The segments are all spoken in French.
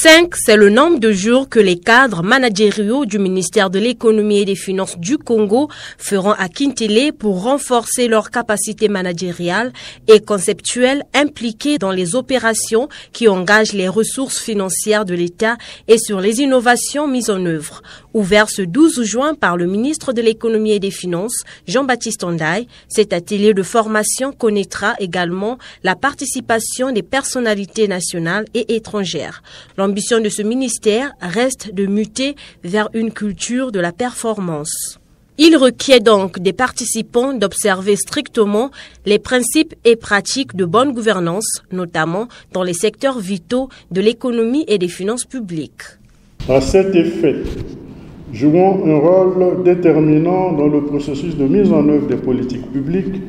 5, c'est le nombre de jours que les cadres managériaux du ministère de l'économie et des finances du Congo feront à Kintélé pour renforcer leur capacité managériale et conceptuelle impliquée dans les opérations qui engagent les ressources financières de l'État et sur les innovations mises en œuvre. Ouvert ce 12 juin par le ministre de l'économie et des finances, Jean-Baptiste Ndaye, cet atelier de formation connaîtra également la participation des personnalités nationales et étrangères. L'ambition de ce ministère reste de muter vers une culture de la performance. Il requiert donc des participants d'observer strictement les principes et pratiques de bonne gouvernance, notamment dans les secteurs vitaux de l'économie et des finances publiques. À cet effet, jouant un rôle déterminant dans le processus de mise en œuvre des politiques publiques,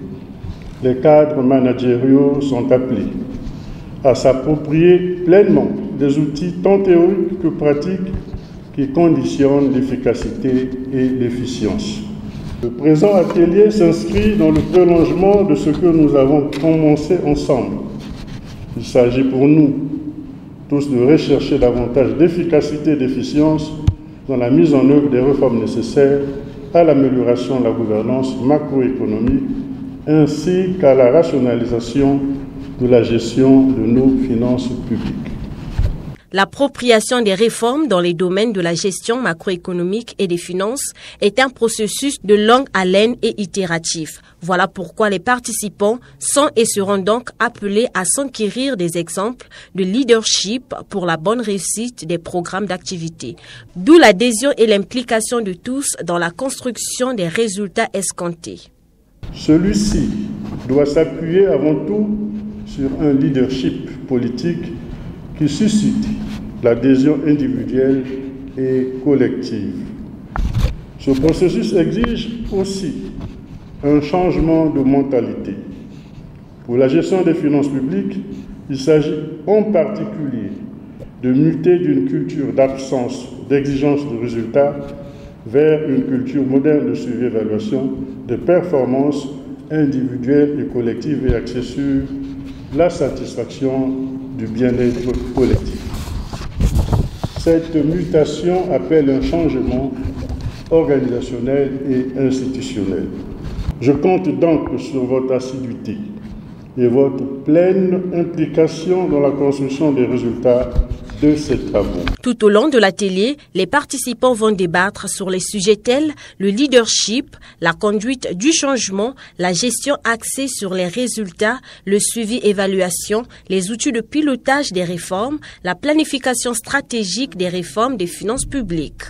les cadres managériaux sont appelés à s'approprier pleinement des outils tant théoriques que pratiques qui conditionnent l'efficacité et l'efficience. Le présent atelier s'inscrit dans le prolongement de ce que nous avons commencé ensemble. Il s'agit pour nous tous de rechercher davantage d'efficacité et d'efficience dans la mise en œuvre des réformes nécessaires à l'amélioration de la gouvernance macroéconomique ainsi qu'à la rationalisation de la gestion de nos finances publiques. L'appropriation des réformes dans les domaines de la gestion macroéconomique et des finances est un processus de longue haleine et itératif. Voilà pourquoi les participants sont et seront donc appelés à s'enquérir des exemples de leadership pour la bonne réussite des programmes d'activité. D'où l'adhésion et l'implication de tous dans la construction des résultats escomptés. Celui-ci doit s'appuyer avant tout sur un leadership politique qui suscite l'adhésion individuelle et collective. Ce processus exige aussi un changement de mentalité. Pour la gestion des finances publiques, il s'agit en particulier de muter d'une culture d'absence d'exigence de résultats vers une culture moderne de suivi et évaluation de performances individuelles et collectives et axée sur la satisfaction du bien-être collectif. Cette mutation appelle un changement organisationnel et institutionnel. Je compte donc sur votre assiduité et votre pleine implication dans la construction des résultats de ces travaux. Tout au long de l'atelier, les participants vont débattre sur les sujets tels le leadership, la conduite du changement, la gestion axée sur les résultats, le suivi-évaluation, les outils de pilotage des réformes, la planification stratégique des réformes des finances publiques.